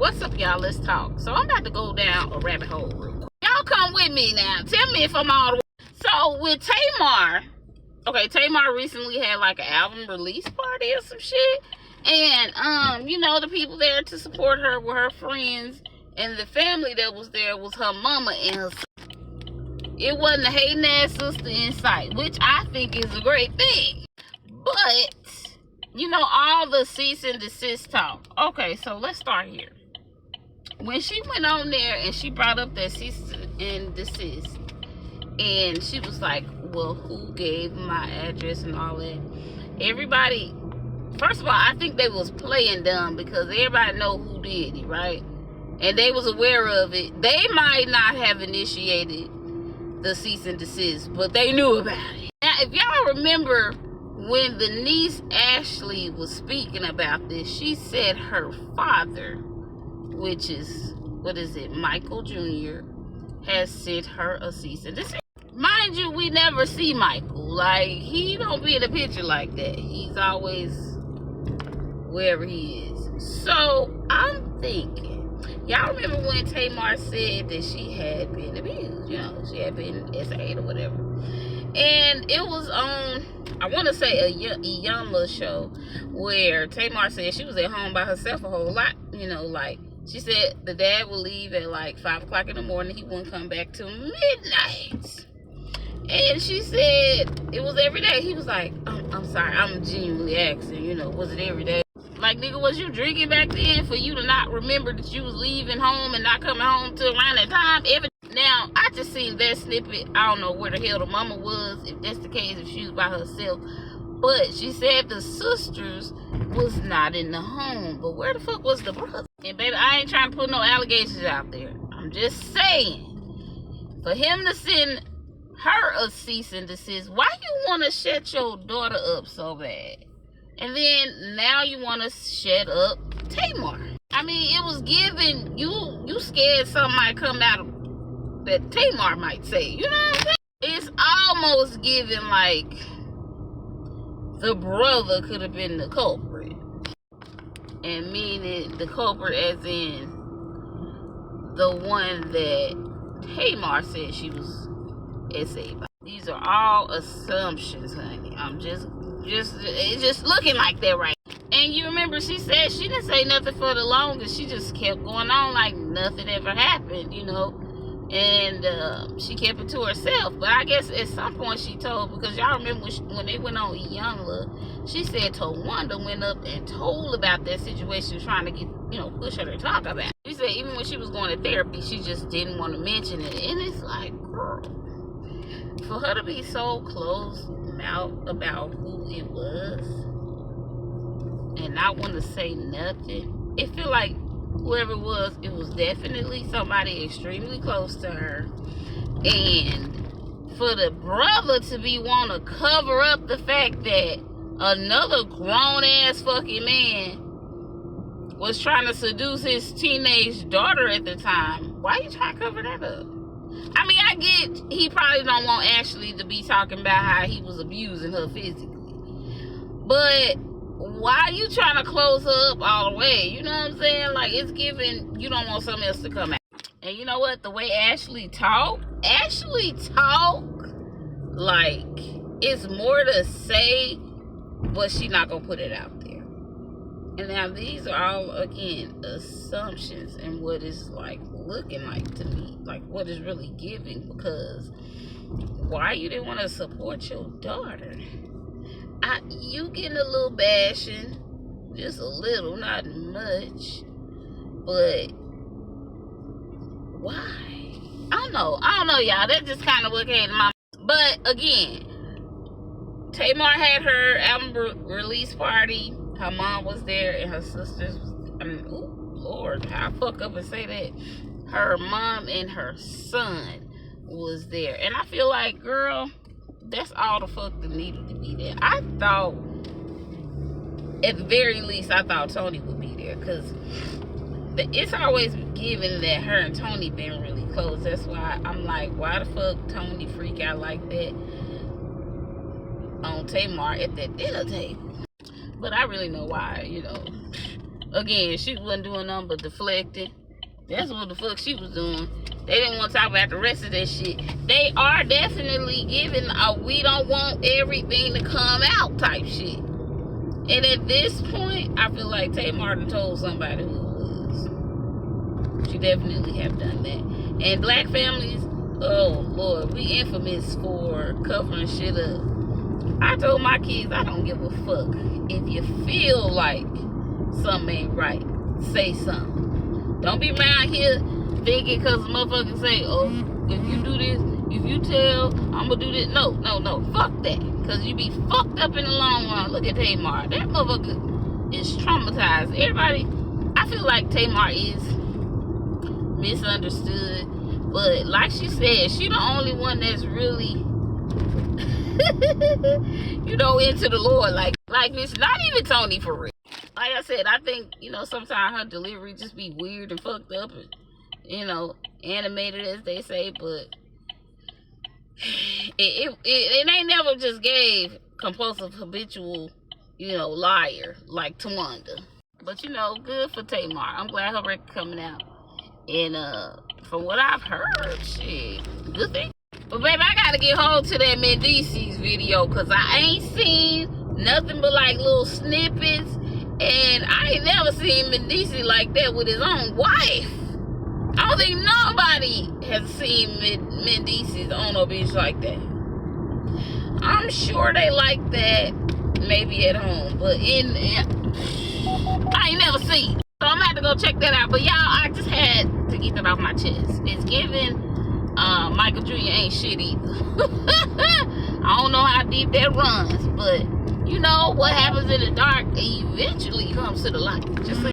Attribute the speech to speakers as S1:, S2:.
S1: what's up, y'all? Let's talk. So I'm about to go down a rabbit hole real quick. Y'all come with me now. Tell me if I'm all the way. So with Tamar, okay, Tamar recently had like an album release party or some shit. And you know, the people there to support her were her friends, and the family that was there was her mama and her sister. It wasn't a hating ass sister in sight, which I think is a great thing. But you know, all the cease and desist talk. Okay, so let's start here. When she went on there and she brought up that cease and desist, and she was like, well, who gave my address and all that? Everybody, first of all, I think they was playing dumb because everybody know who did it, right? And they was aware of it. They might not have initiated the cease and desist, but they knew about it. Now, if y'all remember, when the niece Ashley was speaking about this, she said her father, which is, what is it, Michael Jr., has sent her a cease and desist. Mind you, we never see Michael. Like, he don't be in a picture like that. He's always wherever he is. So, I'm thinking, y'all remember when Tamar said that she had been abused? You know, she had been SA'd or whatever. And it was on, I want to say, a young little show where Tamar said she was at home by herself a whole lot. You know, like, she said the dad would leave at like 5 o'clock in the morning. He wouldn't come back till midnight. And she said it was every day. He was like, I'm sorry, I'm genuinely asking, you know, was it every day? Like, nigga, was you drinking back then for you to not remember that you was leaving home and not coming home till around that time? Now, I just seen that snippet. I don't know where the hell the mama was, if that's the case, if she was by herself. But she said the sisters was not in the home. But where the fuck was the brother? And baby, I ain't trying to put no allegations out there. I'm just saying, for him to send her a cease and desist, why you want to shut your daughter up so bad? And then now you want to shut up Tamar. I mean, it was given, you scared something might come out that Tamar might say. You know what I'm saying? It's almost given like the brother could have been the culprit. And meaning the culprit as in the one that Tamar said she was SA by. These are all assumptions, honey. It's just looking like that right. And you remember she said she didn't say nothing for the longest. She just kept going on like nothing ever happened, you know. And she kept it to herself. But I guess at some point she told, because y'all remember when they went on Youngla, she said Tawanda went up and told about that situation, trying to get, you know, push her to talk about it. She said even when she was going to therapy, she just didn't want to mention it. And it's like, girl, for her to be so close mouth about who it was and not want to say nothing, it feel like whoever it was definitely somebody extremely close to her. And for the brother to be want to cover up the fact that another grown ass fucking man was trying to seduce his teenage daughter at the time, why you trying to cover that up? I mean, I get he probably don't want Ashley to be talking about how he was abusing her physically, but why are you trying to close her up all the way? You know what I'm saying? Like, it's given you don't want something else to come out. And you know what? The way Ashley talk like it's more to say, but she not gonna put it out there. And now these are all, again, assumptions and what is like looking like to me, like what is really giving, because why you didn't want to support your daughter? You getting a little bashing, just a little, not much, but why? I don't know, y'all. That just kind of what came to my mind. But again, Tamar had her album release party. Her mom was there, and her sisters. Oh Lord, how I fuck up and say that? Her mom and her son was there, and I feel like, girl, that's all the fuck that needed to be there. I thought, at the very least, I thought Tony would be there, because it's always given that her and Tony been really close. That's why I'm like, why the fuck Tony freak out like that on Tamar at that dinner table? But I really know why, you know. Again, she wasn't doing nothing but deflecting. That's what the fuck she was doing. They didn't want to talk about the rest of that shit. They are definitely giving a we don't want everything to come out type shit. And at this point, I feel like Tamar done told somebody who it was. She definitely have done that. And black families, oh Lord, we infamous for covering shit up. I told my kids I don't give a fuck. If you feel like something ain't right, say something. Don't be around here thinking because motherfuckers say, oh, if you do this, if you tell, I'm gonna do this. No, fuck that. Because you be fucked up in the long run. Look at Tamar. That motherfucker is traumatized. Everybody, I feel like Tamar is misunderstood. But like she said, she the only one that's really, you know, into the Lord. Like it's not even Tony for real. Like I said, I think, you know, sometimes her delivery just be weird and fucked up and, you know, animated as they say, but it ain't never just gave compulsive, habitual, you know, liar like Tawanda. But, you know, good for Tamar. I'm glad her record coming out. And from what I've heard, shit, good thing. But baby, I gotta get hold to that Mendices video, cause I ain't seen nothing but like little snippets, and I ain't never seen Mendices like that with his own wife. I don't think nobody has seen Mendices on a bitch like that. I'm sure they like that maybe at home, but I ain't never seen it. So I'm gonna have to go check that out. But y'all, I just had to get that off my chest. It's giving Michael Jr. ain't shit either. I don't know how deep that runs, but you know what happens in the dark eventually comes to the light. Just